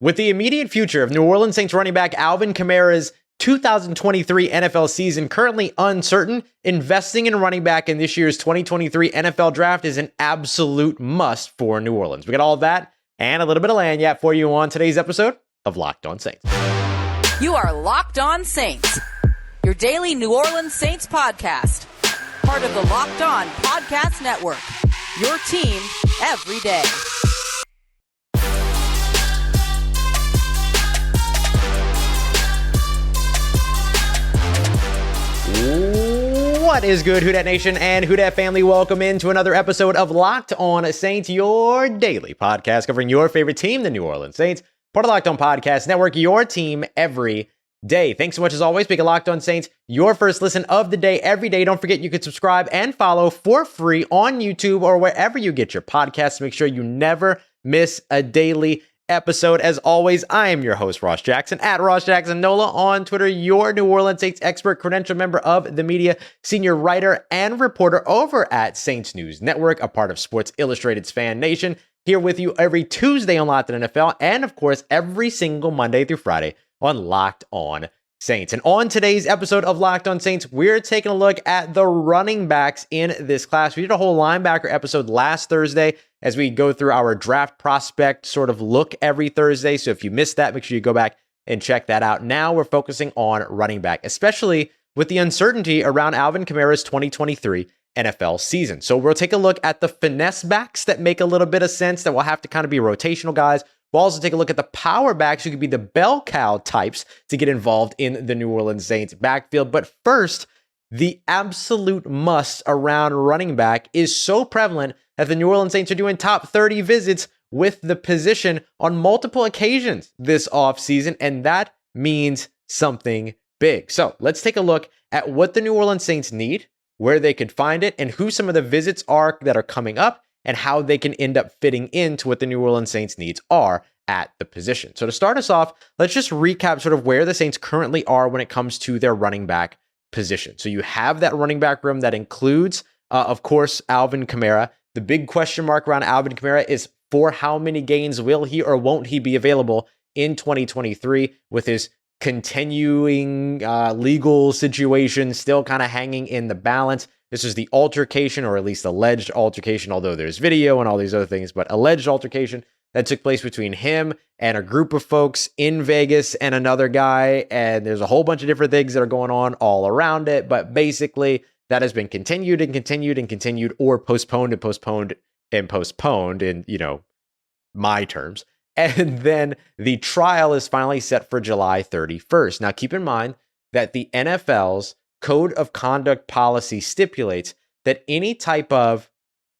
With the immediate future of New Orleans Saints running back Alvin Kamara's 2023 NFL season currently uncertain, investing in running back in this year's 2023 NFL draft is an absolute must for New Orleans. We got all of that and a little bit of lagniappe for you on today's episode of Locked On Saints. You are Locked On Saints, your daily New Orleans Saints podcast. Part of the Locked On Podcast Network, your team every day. What is good, Who Dat Nation and Who Dat family? Welcome into another episode of Locked On Saints, your daily podcast covering your favorite team, the New Orleans Saints. Part of Locked On Podcast Network, your team every day. Thanks so much as always. Speaking of Locked On Saints, your first listen of the day every day. Don't forget you can subscribe and follow for free on YouTube or wherever you get your podcasts. Make sure you never miss a daily episode. As always, I am your host, Ross Jackson, at Ross Jackson Nola on Twitter, your New Orleans Saints expert, credentialed member of the media, senior writer and reporter over at Saints News Network, a part of Sports Illustrated's Fan Nation, here with you every Tuesday on Locked On NFL, and of course, every single Monday through Friday on Locked On Saints. And on today's episode of Locked On Saints, we're taking a look at the running backs in this class. We did a whole linebacker episode last Thursday as we go through our draft prospect sort of look every Thursday. So if you missed that, make sure you go back and check that out. Now we're focusing on running back, especially with the uncertainty around Alvin Kamara's 2023 NFL season. So we'll take a look at the finesse backs that make a little bit of sense, that will have to kind of be rotational guys. We'll also take a look at the power backs who could be the bell cow types to get involved in the New Orleans Saints backfield. But first, the absolute must around running back is so prevalent that the New Orleans Saints are doing top 30 visits with the position on multiple occasions this offseason, and that means something big. So let's take a look at what the New Orleans Saints need, where they could find it, and who some of the visits are that are coming up, and how they can end up fitting into what the New Orleans Saints needs are at the position. So to start us off, let's just recap sort of where the Saints currently are when it comes to their running back position. So you have that running back room that includes, of course, Alvin Kamara. The big question mark around Alvin Kamara is for how many games will he or won't he be available in 2023 with his continuing legal situation still kind of hanging in the balance. This is the altercation, or at least alleged altercation, although there's video and all these other things, but alleged altercation that took place between him and a group of folks in Vegas and another guy. And there's a whole bunch of different things that are going on all around it. But basically, that has been continued and continued and continued, or postponed and postponed and postponed in, my terms. And then the trial is finally set for July 31st. Now, keep in mind that the NFL's Code of Conduct policy stipulates that any type of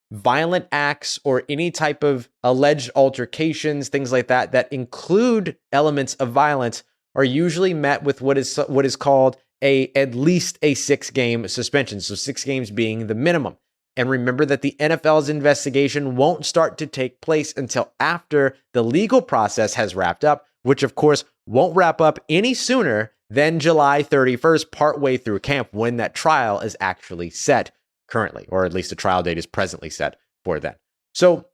violent acts or any type of alleged altercations, things like that, that include elements of violence are usually met with what is called at least a 6-game suspension. So 6 games being the minimum. And remember that the NFL's investigation won't start to take place until after the legal process has wrapped up, which of course won't wrap up any sooner than July 31st, partway through camp, when that trial is actually set currently, or at least the trial date is presently set for that. So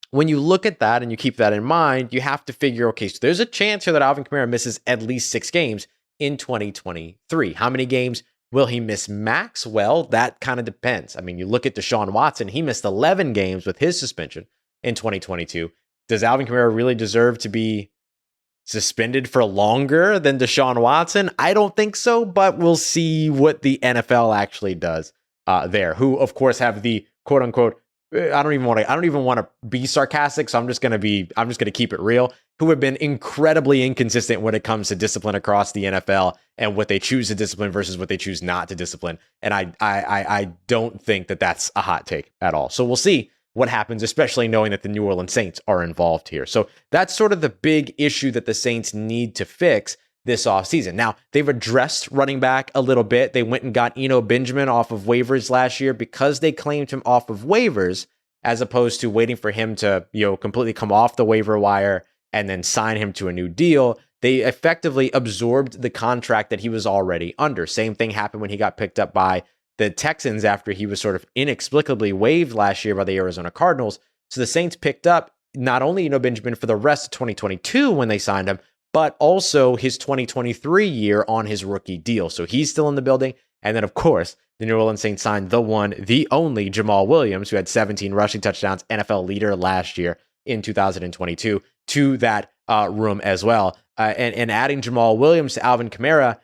when you look at that and you keep that in mind, you have to figure, okay, so there's a chance here that Alvin Kamara misses at least 6 games in 2023. How many games will he miss max? Well, that kind of depends. I mean, you look at Deshaun Watson, he missed 11 games with his suspension in 2022. Does Alvin Kamara really deserve to be suspended for longer than Deshaun Watson? I don't think so, but we'll see what the NFL actually does there, who of course have the quote unquote, I don't even want to be sarcastic, so I'm just going to keep it real, who have been incredibly inconsistent when it comes to discipline across the NFL and what they choose to discipline versus what they choose not to discipline. And I don't think that that's a hot take at all. So we'll see what happens, especially knowing that the New Orleans Saints are involved here. So that's sort of the big issue that the Saints need to fix this offseason. Now, they've addressed running back a little bit. They went and got Eno Benjamin off of waivers last year because they claimed him off of waivers, as opposed to waiting for him to, completely come off the waiver wire and then sign him to a new deal. They effectively absorbed the contract that he was already under. Same thing happened when he got picked up by the Texans after he was sort of inexplicably waived last year by the Arizona Cardinals. So the Saints picked up not only, Benjamin, for the rest of 2022 when they signed him, but also his 2023 year on his rookie deal. So he's still in the building. And then, of course, the New Orleans Saints signed the one, the only Jamaal Williams, who had 17 rushing touchdowns, NFL leader last year in 2022, to that room as well. And adding Jamaal Williams to Alvin Kamara,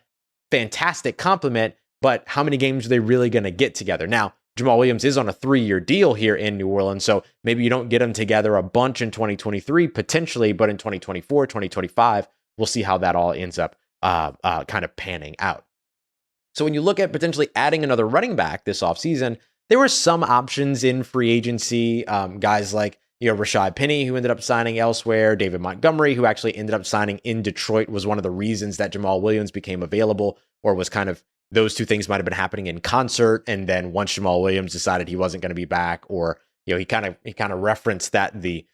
fantastic compliment, but how many games are they really going to get together? Now, Jamaal Williams is on a 3-year deal here in New Orleans, so maybe you don't get them together a bunch in 2023, potentially, but in 2024, 2025, we'll see how that all ends up kind of panning out. So when you look at potentially adding another running back this offseason, there were some options in free agency, guys like Rashad Penny, who ended up signing elsewhere. David Montgomery, who actually ended up signing in Detroit, was one of the reasons that Jamaal Williams became available, or was kind of, those two things might have been happening in concert. And then once Jamaal Williams decided he wasn't going to be back, or he kind of referenced that the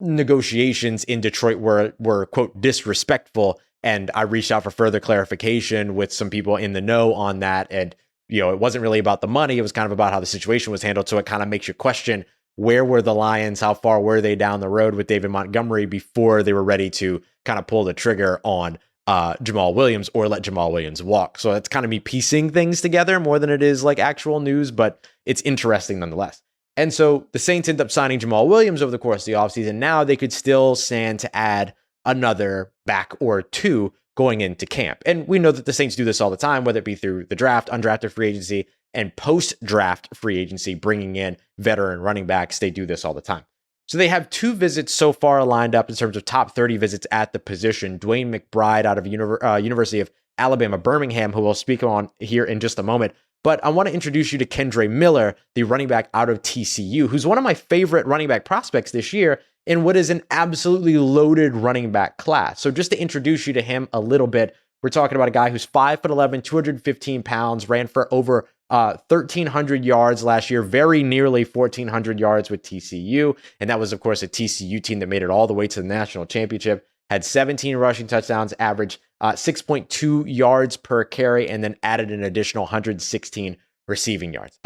negotiations in Detroit were quote disrespectful. And I reached out for further clarification with some people in the know on that. And it wasn't really about the money. It was kind of about how the situation was handled. So it kind of makes you question, where were the Lions? How far were they down the road with David Montgomery before they were ready to kind of pull the trigger on Jamaal Williams, or let Jamaal Williams walk? So that's kind of me piecing things together more than it is like actual news, but it's interesting nonetheless. And so the Saints end up signing Jamaal Williams over the course of the offseason. Now they could still stand to add another back or two going into camp. And we know that the Saints do this all the time, whether it be through the draft, undrafted free agency, and post-draft free agency, bringing in veteran running backs. They do this all the time. So they have 2 visits so far lined up in terms of top 30 visits at the position. Dwayne McBride out of University of Alabama, Birmingham, who we'll speak on here in just a moment. But I want to introduce you to Kendre Miller, the running back out of TCU, who's one of my favorite running back prospects this year in what is an absolutely loaded running back class. So just to introduce you to him a little bit, we're talking about a guy who's 5'11", 215 pounds, ran for over 1,300 yards last year, very nearly 1,400 yards with TCU. And that was, of course, a TCU team that made it all the way to the national championship, had 17 rushing touchdowns, averaged 6.2 yards per carry, and then added an additional 116 receiving yards.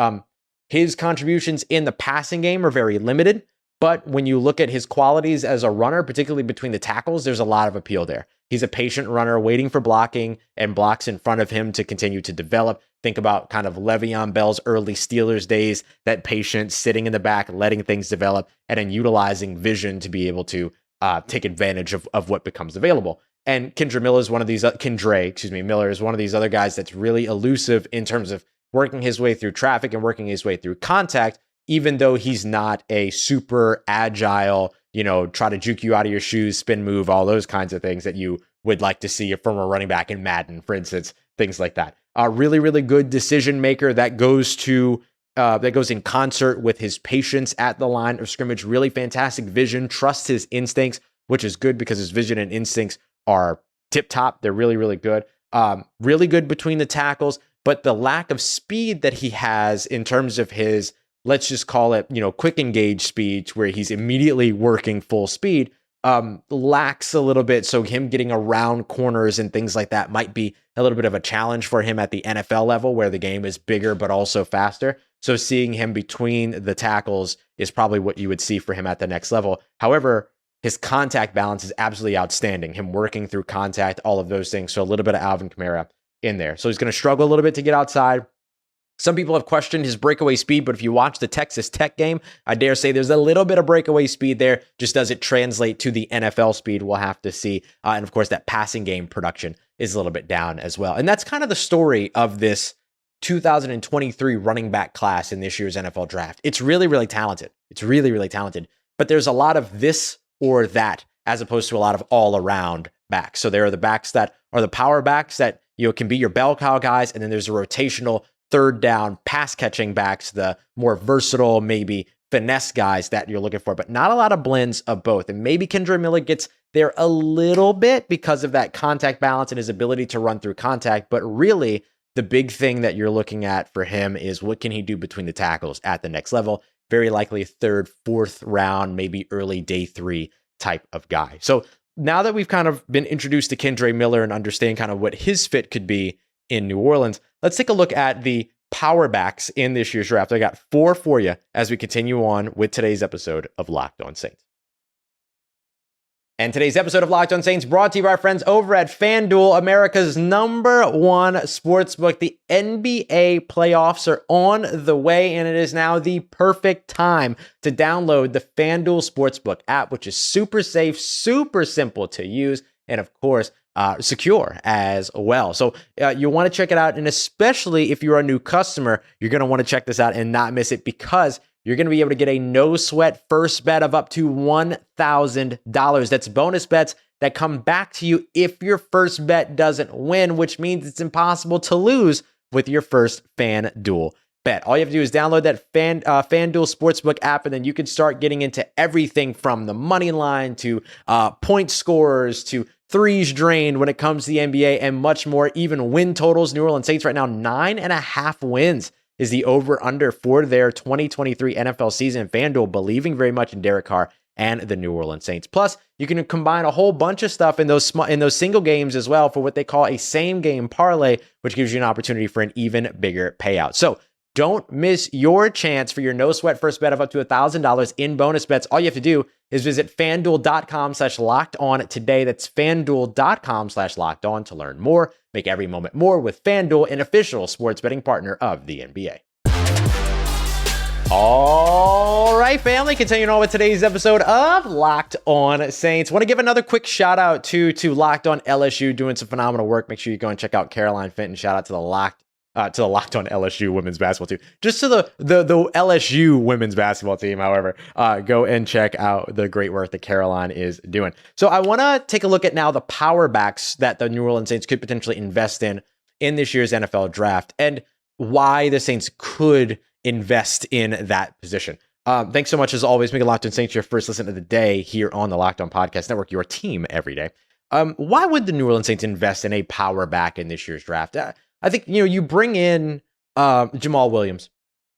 His contributions in the passing game are very limited, but when you look at his qualities as a runner, particularly between the tackles, there's a lot of appeal there. He's a patient runner, waiting for blocking and blocks in front of him to continue to develop. Think about kind of Le'Veon Bell's early Steelers days, that patience, sitting in the back, letting things develop, and then utilizing vision to be able to take advantage of what becomes available. And Kendre Miller is one of these, Miller is one of these other guys that's really elusive in terms of working his way through traffic and working his way through contact, even though he's not a super agile, try to juke you out of your shoes, spin move, all those kinds of things that you would like to see from a running back in Madden, for instance, things like that. Really, really good decision maker that goes in concert with his patience at the line of scrimmage. Really fantastic vision, trusts his instincts, which is good because his vision and instincts are tip top. They're really, really good. Really good between the tackles, but the lack of speed that he has in terms of his, let's just call it, quick engage speed, where he's immediately working full speed, lacks a little bit. So him getting around corners and things like that might be a little bit of a challenge for him at the NFL level, where the game is bigger but also faster. So seeing him between the tackles is probably what you would see for him at the next level. However, his contact balance is absolutely outstanding. Him working through contact, all of those things. So a little bit of Alvin Kamara in there. So he's going to struggle a little bit to get outside. Some people have questioned his breakaway speed, but if you watch the Texas Tech game, I dare say there's a little bit of breakaway speed there. Just does it translate to the NFL speed? We'll have to see. And of course, that passing game production is a little bit down as well. And that's kind of the story of this 2023 running back class in this year's NFL draft. It's really, really talented. It's really, really talented. But there's a lot of this or that, as opposed to a lot of all around backs. So there are the backs that are the power backs that can be your bell cow guys, and then there's a rotational third down pass catching backs, the more versatile, maybe finesse guys that you're looking for, but not a lot of blends of both. And maybe Kendre Miller gets there a little bit because of that contact balance and his ability to run through contact. But really, the big thing that you're looking at for him is what can he do between the tackles at the next level? Very likely third, fourth round, maybe early day 3 type of guy. So now that we've kind of been introduced to Kendre Miller and understand kind of what his fit could be in New Orleans, let's take a look at the power backs in this year's draft. I got 4 for you as we continue on with today's episode of Locked On Saints. And today's episode of Locked On Saints brought to you by our friends over at FanDuel, America's #1 sportsbook. The NBA playoffs are on the way, and it is now the perfect time to download the FanDuel Sportsbook app, which is super safe, super simple to use, and of course, secure as well. So you want to check it out, and especially if you're a new customer, you're going to want to check this out and not miss it, because you're going to be able to get a no-sweat first bet of up to $1,000. That's bonus bets that come back to you if your first bet doesn't win, which means it's impossible to lose with your first FanDuel bet. All you have to do is download that FanDuel Sportsbook app, and then you can start getting into everything from the money line to point scores to threes drained when it comes to the NBA and much more, even win totals. New Orleans Saints right now, 9.5 wins is the over-under for their 2023 NFL season. FanDuel believing very much in Derek Carr and the New Orleans Saints. Plus, you can combine a whole bunch of stuff in those single games as well for what they call a same-game parlay, which gives you an opportunity for an even bigger payout. So don't miss your chance for your no-sweat first bet of up to $1,000 in bonus bets. All you have to do is visit FanDuel.com/lockedon today. That's FanDuel.com/lockedon to learn more. Make every moment more with FanDuel, an official sports betting partner of the NBA. All right, family, continuing on with today's episode of Locked On Saints. Want to give another quick shout out to Locked On LSU, doing some phenomenal work. Make sure you go and check out Caroline Fenton. Shout out to the Locked On LSU women's basketball team. Just to the LSU women's basketball team, however, go and check out the great work that Caroline is doing. So I want to take a look at now the power backs that the New Orleans Saints could potentially invest in this year's NFL draft, and why the Saints could invest in that position. Thanks so much, as always. Make it Locked On Saints your first listen of the day here on the Locked On Podcast Network, your team every day. Why would the New Orleans Saints invest in a power back in this year's draft? I think, you bring in Jamaal Williams,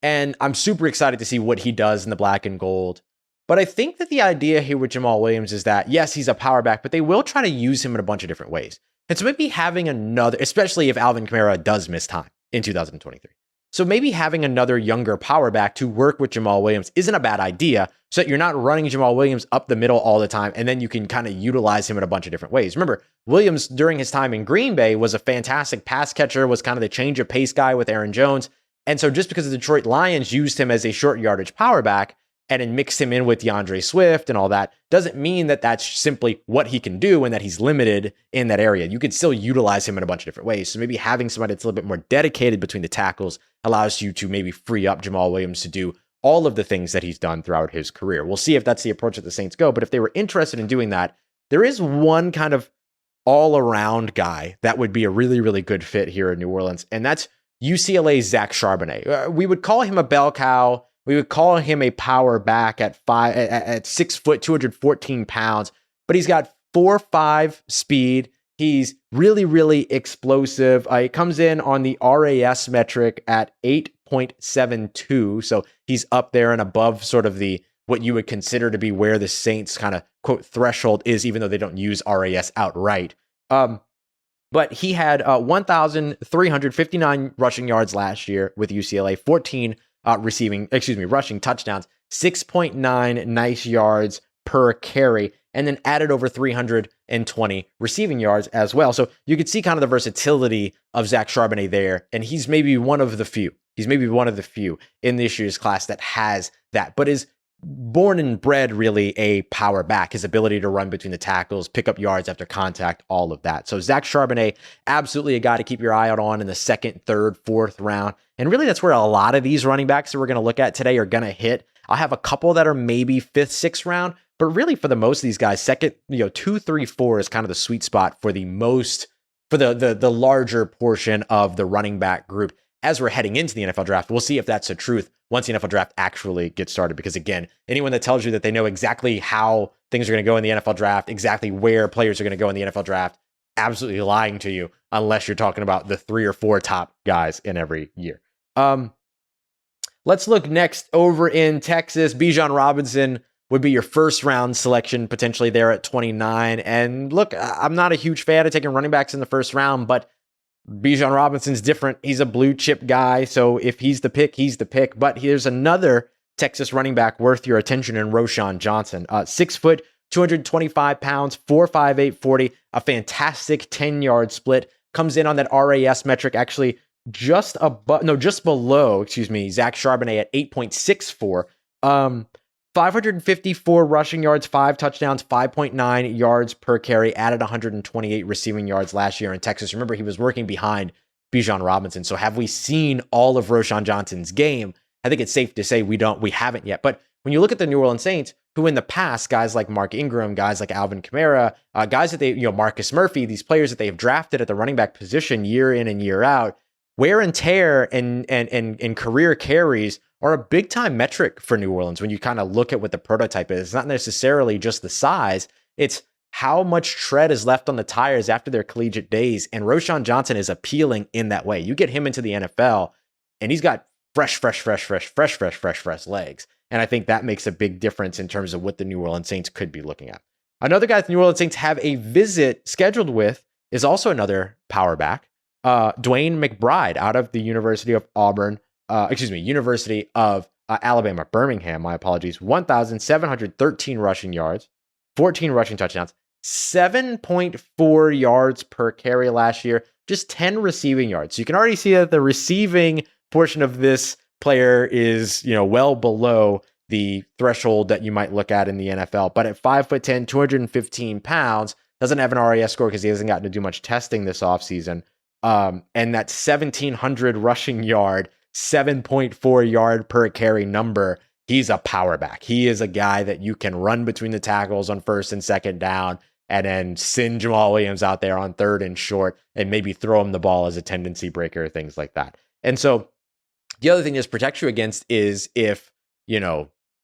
and I'm super excited to see what he does in the black and gold. But I think that the idea here with Jamaal Williams is that, yes, he's a power back, but they will try to use him in a bunch of different ways. And so maybe having another, especially if Alvin Kamara does miss time in 2023. So maybe having another younger power back to work with Jamaal Williams isn't a bad idea, so that you're not running Jamaal Williams up the middle all the time, and then you can kind of utilize him in a bunch of different ways. Remember, Williams, during his time in Green Bay, was a fantastic pass catcher, was kind of the change of pace guy with Aaron Jones. And so just because the Detroit Lions used him as a short yardage power back and then mixed him in with DeAndre Swift and all that, doesn't mean that that's simply what he can do and that he's limited in that area. You could still utilize him in a bunch of different ways. So maybe having somebody that's a little bit more dedicated between the tackles allows you to maybe free up Jamaal Williams to do all of the things that he's done throughout his career. We'll see if that's the approach that the Saints go. But if they were interested in doing that, there is one kind of all-around guy that would be a really, really good fit here in New Orleans, and that's UCLA's Zach Charbonnet. We would call him a bell cow. We would call him a power back at 6 foot, 214 pounds, but he's got 4.5 speed. He's really, really explosive. It comes in on the RAS metric at 8.72. So he's up there and above sort of what you would consider to be where the Saints kind of quote threshold is, even though they don't use RAS outright. But he had 1,359 rushing yards last year with UCLA, 14 rushing touchdowns, 6.9 nice yards per carry, and then added over 320 receiving yards as well. So you could see kind of the versatility of Zach Charbonnet there, and he's maybe one of the few. He's maybe one of the few in this year's class that has that, but is born and bred really a power back. His ability to run between the tackles, pick up yards after contact, all of that. So Zach Charbonnet, absolutely a guy to keep your eye out on in the second, third, fourth round. And really that's where a lot of these running backs that we're going to look at today are going to hit. I'll have a couple that are maybe fifth, sixth round, but really for the most of these guys, second, 2, 3, 4 is kind of the sweet spot for the larger portion of the running back group. As we're heading into the NFL draft, we'll see if that's the truth once the NFL draft actually gets started. Because again, anyone that tells you that they know exactly how things are going to go in the NFL draft, exactly where players are going to go in the NFL draft, absolutely lying to you unless you're talking about the 3 or 4 top guys in every year. Let's look next over in Texas. Bijan Robinson would be your first round selection potentially there at 29. And look, I'm not a huge fan of taking running backs in the first round, but Bijan Robinson's different. He's a blue chip guy. So if he's the pick, he's the pick. But here's another Texas running back worth your attention in Roschon Johnson. 6 foot, 225 pounds, 4.58 40, a fantastic 10-yard split. Comes in on that RAS metric actually just below, Zach Charbonnet at 8.64. 554 rushing yards, 5 touchdowns, 5.9 yards per carry, added 128 receiving yards last year in Texas. Remember, he was working behind Bijan Robinson. So have we seen all of Roschon Johnson's game? I think it's safe to say we haven't yet. But when you look at the New Orleans Saints, who in the past, guys like Mark Ingram, guys like Alvin Kamara, guys that Marcus Murphy, these players that they have drafted at the running back position year in and year out, wear and tear and career carries are a big time metric for New Orleans when you kind of look at what the prototype is. It's not necessarily just the size, it's how much tread is left on the tires after their collegiate days. And Roschon Johnson is appealing in that way. You get him into the NFL and he's got fresh legs. And I think that makes a big difference in terms of what the New Orleans Saints could be looking at. Another guy the New Orleans Saints have a visit scheduled with is also another power back, Dwayne McBride out of the University of Alabama, Birmingham, my apologies, 1,713 rushing yards, 14 rushing touchdowns, 7.4 yards per carry last year, just 10 receiving yards. So you can already see that the receiving portion of this player is, well below the threshold that you might look at in the NFL. But at 5'10", 215 pounds, doesn't have an RAS score because he hasn't gotten to do much testing this offseason. And that 1,700 rushing yard, 7.4 yard per carry number, he's a power back. He is a guy that you can run between the tackles on first and second down and then send Jamaal Williams out there on third and short and maybe throw him the ball as a tendency breaker, things like that. And so the other thing this protects you against is if,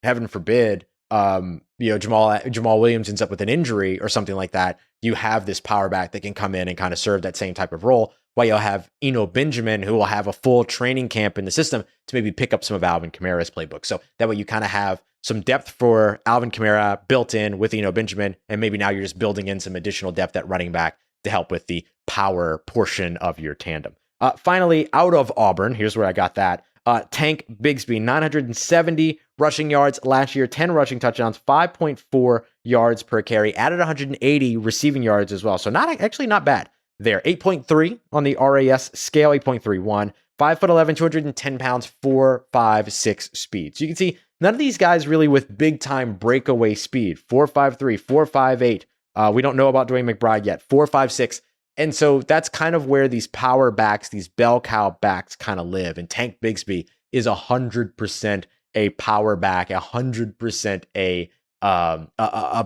heaven forbid, Jamaal Williams ends up with an injury or something like that, you have this power back that can come in and kind of serve that same type of role, while you'll have Eno Benjamin, who will have a full training camp in the system to maybe pick up some of Alvin Kamara's playbook. So that way you kind of have some depth for Alvin Kamara built in with Eno Benjamin, and maybe now you're just building in some additional depth at running back to help with the power portion of your tandem. Finally, out of Auburn, here's where I got that. Tank Bigsby, 970 rushing yards last year, 10 rushing touchdowns, 5.4 yards per carry, added 180 receiving yards as well. So not bad there. 8.3 on the RAS scale, 8.31, 5'11", 210 pounds, 4.56 speed. So you can see none of these guys really with big time breakaway speed. 4.53, 4.58. We don't know about Dwayne McBride yet. 4.56. And so that's kind of where these power backs, these bell cow backs kind of live. And Tank Bigsby is 100% a power back, 100% a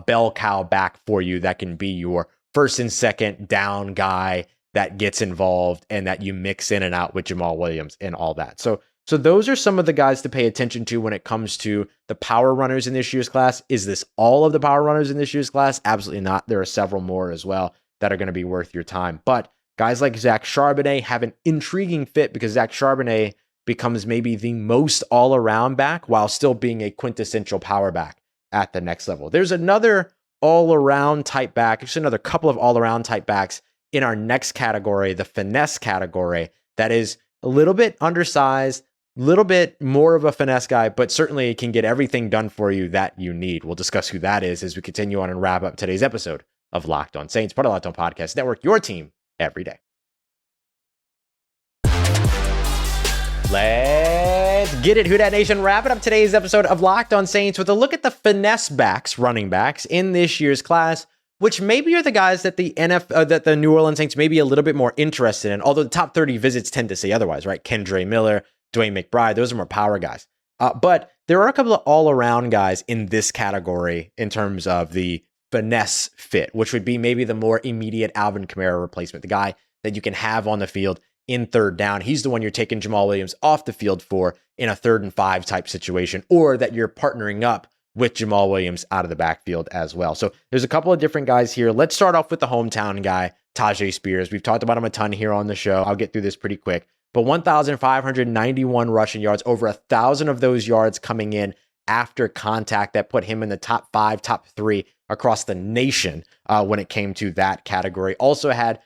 bell cow back for you that can be your first and second down guy that gets involved and that you mix in and out with Jamaal Williams and all that. So those are some of the guys to pay attention to when it comes to the power runners in this year's class. Is this all of the power runners in this year's class? Absolutely not. There are several more as well that are going to be worth your time. But guys like Zach Charbonnet have an intriguing fit because Zach Charbonnet becomes maybe the most all-around back while still being a quintessential power back at the next level. There's another all-around type back, actually another couple of all-around type backs in our next category, the finesse category, that is a little bit undersized, a little bit more of a finesse guy, but certainly can get everything done for you that you need. We'll discuss who that is as we continue on and wrap up today's episode of Locked On Saints, part of Locked On Podcast Network, your team every day. Let's get it, Who Dat Nation. Wrapping up today's episode of Locked On Saints with a look at the finesse backs, running backs in this year's class, which maybe are the guys that that the New Orleans Saints may be a little bit more interested in, although the top 30 visits tend to say otherwise, right? Kendre Miller, Dwayne McBride, those are more power guys. But there are a couple of all-around guys in this category in terms of the finesse fit, which would be maybe the more immediate Alvin Kamara replacement, the guy that you can have on the field in third down. He's the one you're taking Jamaal Williams off the field for in a 3rd and 5 type situation, or that you're partnering up with Jamaal Williams out of the backfield as well. So there's a couple of different guys here. Let's start off with the hometown guy, Tyjae Spears. We've talked about him a ton here on the show. I'll get through this pretty quick. But 1,591 rushing yards, over 1,000 of those yards coming in after contact that put him in the top 5, top 3 across the nation when it came to that category. Also had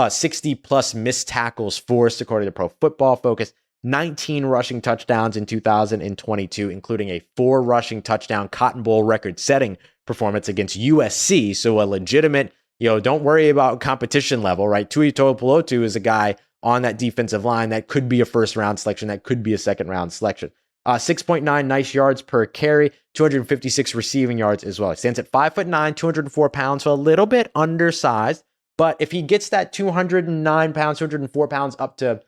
60 plus missed tackles forced according to Pro Football Focus, 19 rushing touchdowns in 2022, including a 4 rushing touchdown Cotton Bowl record setting performance against USC. So a legitimate, don't worry about competition level, right? Tui Tuipulotu is a guy on that defensive line that could be a first round selection, that could be a second round selection. 6.9 nice yards per carry, 256 receiving yards as well. He stands at 5'9", 204 pounds, so a little bit undersized. But if he gets that 209 pounds, 204 pounds up to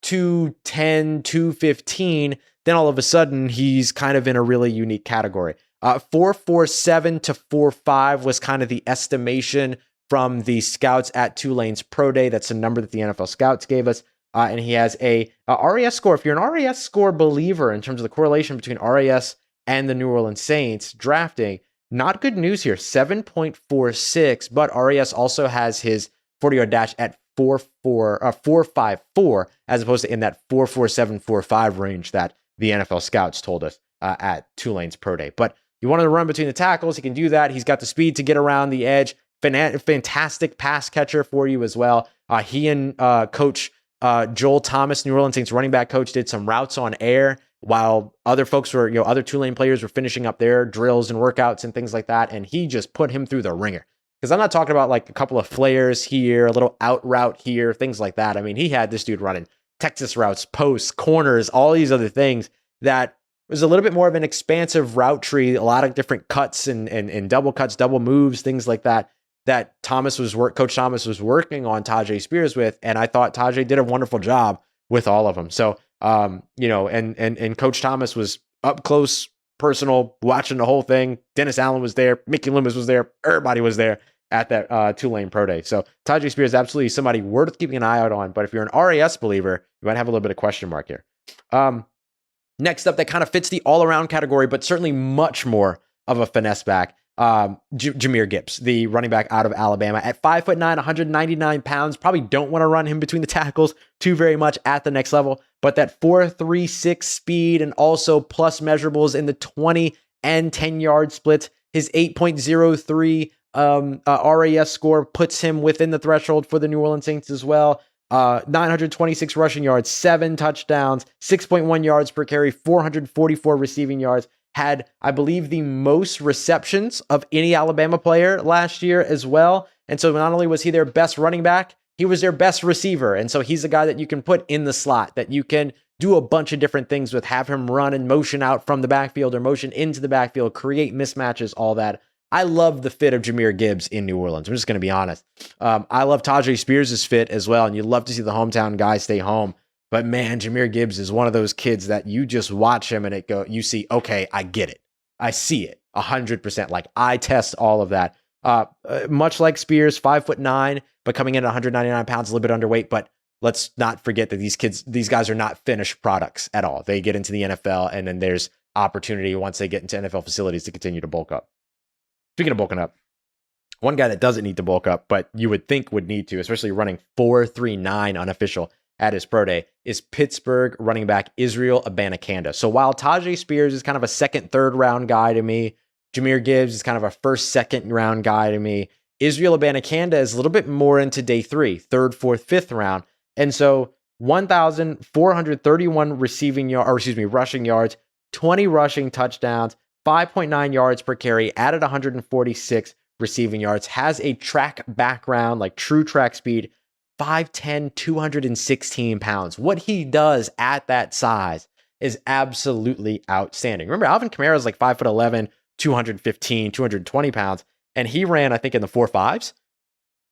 210, 215, then all of a sudden he's kind of in a really unique category. 4.47 to 4.5 was kind of the estimation from the scouts at Tulane's Pro Day. That's the number that the NFL scouts gave us. And he has a RAS score. If you're an RAS score believer in terms of the correlation between RAS and the New Orleans Saints drafting, not good news here, 7.46, but RAS also has his 40-yard dash at 4.54, as opposed to in that 4.47, 4.5 range that the NFL scouts told us at Tulane's Pro Day. But you wanted to run between the tackles, he can do that. He's got the speed to get around the edge. Fantastic pass catcher for you as well. He and Coach Joel Thomas, New Orleans Saints running back coach, did some routes on air while other folks were, other Tulane players were finishing up their drills and workouts and things like that. And he just put him through the ringer. Because I'm not talking about like a couple of flares here, a little out route here, things like that. I mean, he had this dude running Texas routes, posts, corners, all these other things that was a little bit more of an expansive route tree, a lot of different cuts and double cuts, double moves, things like that, that Coach Thomas was working on Tyjae Spears with. And I thought Tyjae did a wonderful job with all of them. So, and Coach Thomas was up close, personal, watching the whole thing. Dennis Allen was there. Mickey Loomis was there. Everybody was there at that Tulane Pro Day. So Tyjae Spears is absolutely somebody worth keeping an eye out on. But if you're an RAS believer, you might have a little bit of question mark here. Next up, that kind of fits the all-around category, but certainly much more of a finesse back. Jahmyr Gibbs, the running back out of Alabama, at 5'9", 199 pounds. Probably don't want to run him between the tackles too very much at the next level, but that 4.36 speed and also plus measurables in the 20 and 10-yard splits. His 8.03 RAS score puts him within the threshold for the New Orleans Saints as well. 926 rushing yards, 7 touchdowns, 6.1 yards per carry, 444 receiving yards. Had, I believe, the most receptions of any Alabama player last year as well. And so not only was he their best running back, he was their best receiver. And so he's a guy that you can put in the slot, that you can do a bunch of different things with, have him run and motion out from the backfield or motion into the backfield, create mismatches, all that. I love the fit of Jamir Gibbs in New Orleans. I'm just going to be honest. I love Tyjae Spears' fit as well, and you love to see the hometown guy stay home. But man, Jamir Gibbs is one of those kids that you just watch him and you see, okay, I get it. I see it 100%. Like I test all of that. Much like Spears, 5'9", but coming in at 199 pounds, a little bit underweight. But let's not forget that these guys are not finished products at all. They get into the NFL, and then there's opportunity once they get into NFL facilities to continue to bulk up. Speaking of bulking up, one guy that doesn't need to bulk up, but you would think would need to, especially running 4.39 unofficial at his pro day, is Pittsburgh running back Israel Abanikanda. So while Tyjae Spears is kind of a second, third round guy to me, Jahmyr Gibbs is kind of a first, second round guy to me, Israel Abanikanda is a little bit more into day 3, third, fourth, fifth round. And so 1,431 rushing yards, 20 rushing touchdowns, 5.9 yards per carry, added 146 receiving yards, has a track background, like true track speed, 5'10", 216 pounds. What he does at that size is absolutely outstanding. Remember, Alvin Kamara is like 5'11", 215, 220 pounds, and he ran, I think, in the 4.5s.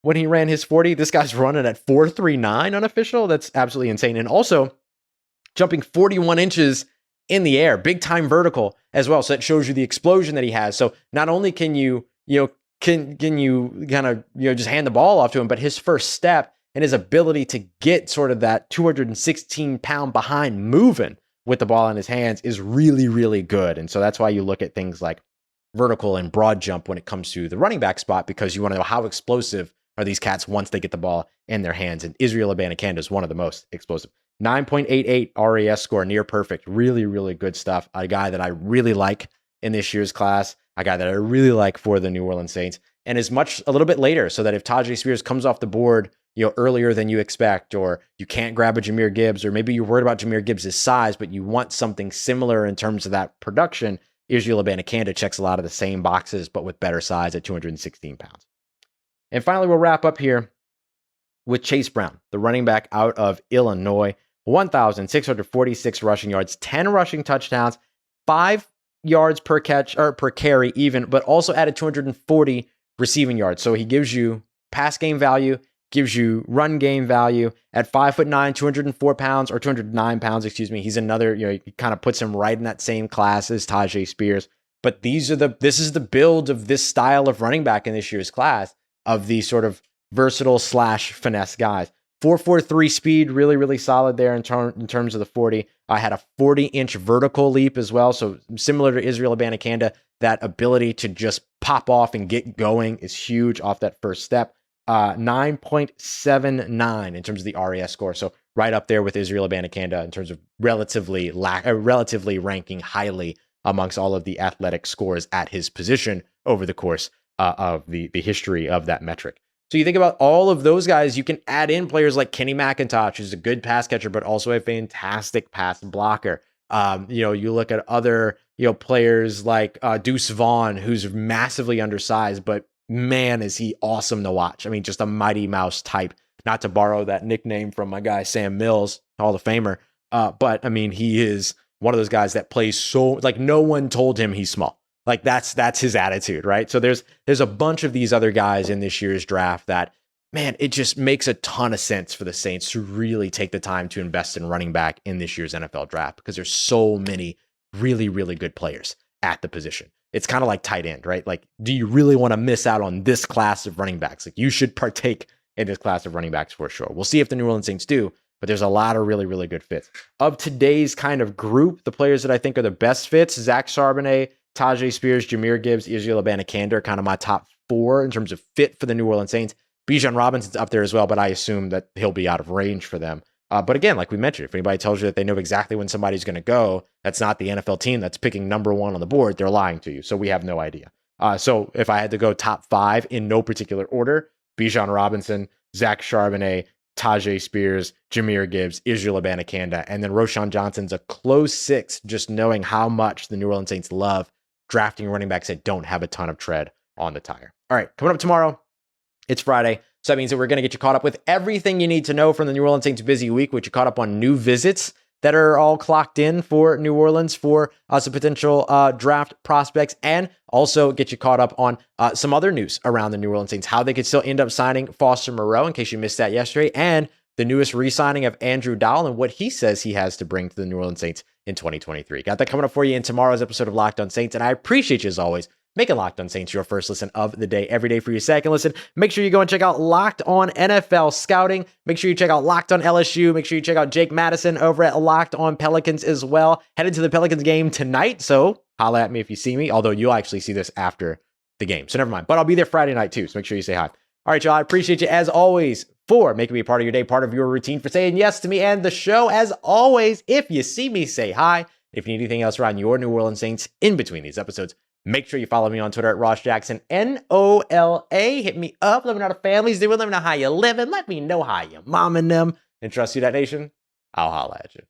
When he ran his 40, this guy's running at 4.39 unofficial. That's absolutely insane. And also jumping 41 inches in the air, big time vertical as well. So that shows you the explosion that he has. So not only can you kind of just hand the ball off to him, but his first step and his ability to get sort of that 216 pound behind moving with the ball in his hands is really, really good. And so that's why you look at things like vertical and broad jump when it comes to the running back spot, because you want to know how explosive are these cats once they get the ball in their hands. And Israel Abanikanda is one of the most explosive. 9.88 RAS score, near perfect. Really, really good stuff. A guy that I really like in this year's class, a guy that I really like for the New Orleans Saints, and is much a little bit later, so that if Tyjae Spears comes off the board, earlier than you expect, or you can't grab a Jahmyr Gibbs, or maybe you're worried about Jahmyr Gibbs' size, but you want something similar in terms of that production, Israel Abanikanda checks a lot of the same boxes, but with better size at 216 pounds. And finally, we'll wrap up here with Chase Brown, the running back out of Illinois. 1,646 rushing yards, 10 rushing touchdowns, 5 yards per catch or per carry even, but also added 240 receiving yards. So he gives you pass game value, gives you run game value at 5'9", 204 pounds or 209 pounds, excuse me. He's another, he kind of puts him right in that same class as Tyjae Spears. But this is the build of this style of running back in this year's class of the sort of versatile / finesse guys. 4.43 speed, really, really solid there in terms of the 40. I had a 40-inch vertical leap as well. So similar to Israel Abanikanda, that ability to just pop off and get going is huge off that first step. 9.79 in terms of the RAS score. So right up there with Israel Abanikanda in terms of relatively ranking highly amongst all of the athletic scores at his position over the course of the history of that metric. So you think about all of those guys, you can add in players like Kenny McIntosh, who's a good pass catcher, but also a fantastic pass blocker. You look at other, players like Deuce Vaughn, who's massively undersized, but man, is he awesome to watch. I mean, just a Mighty Mouse type, not to borrow that nickname from my guy, Sam Mills, Hall of Famer. But I mean, he is one of those guys that plays so, like, no one told him he's small. Like that's his attitude, right? So there's a bunch of these other guys in this year's draft that, man, it just makes a ton of sense for the Saints to really take the time to invest in running back in this year's NFL draft because there's so many really, really good players at the position. It's kind of like tight end, right? Like, do you really want to miss out on this class of running backs? Like, you should partake in this class of running backs for sure. We'll see if the New Orleans Saints do, but there's a lot of really, really good fits. Of today's kind of group, the players that I think are the best fits, Zach Charbonnet, Tyjae Spears, Jamir Gibbs, Israel Abanikanda are kind of my top 4 in terms of fit for the New Orleans Saints. Bijan Robinson's up there as well, but I assume that he'll be out of range for them. But again, like we mentioned, if anybody tells you that they know exactly when somebody's going to go, that's not the NFL team that's picking number 1 on the board. They're lying to you. So we have no idea. So if I had to go top 5 in no particular order, Bijan Robinson, Zach Charbonnet, Tyjae Spears, Jahmyr Gibbs, Israel Abanikanda, and then Roschon Johnson's a close 6, just knowing how much the New Orleans Saints love drafting running backs that don't have a ton of tread on the tire. All right, coming up tomorrow, it's Friday. So that means that we're going to get you caught up with everything you need to know from the New Orleans Saints busy week, which you caught up on new visits that are all clocked in for New Orleans for some potential draft prospects, and also get you caught up on some other news around the New Orleans Saints, how they could still end up signing Foster Moreau, in case you missed that yesterday, and the newest re-signing of Andrew Dowell and what he says he has to bring to the New Orleans Saints in 2023. Got that coming up for you in tomorrow's episode of Locked On Saints, and I appreciate you as always making Locked On Saints your first listen of the day, every day for your second listen. Make sure you go and check out Locked On NFL Scouting. Make sure you check out Locked On LSU. Make sure you check out Jake Madison over at Locked On Pelicans as well. Headed to the Pelicans game tonight, so holla at me if you see me, although you'll actually see this after the game, so never mind. But I'll be there Friday night too, so make sure you say hi. All right, y'all, I appreciate you as always for making me a part of your day, part of your routine, for saying yes to me and the show. As always, if you see me, say hi. If you need anything else around your New Orleans Saints in between these episodes, make sure you follow me on Twitter at Ross Jackson, NOLA. Hit me up. Let me know how the family's doing. Let me know how you living. Let me know how you momming them. And trust you, that nation. I'll holla at you.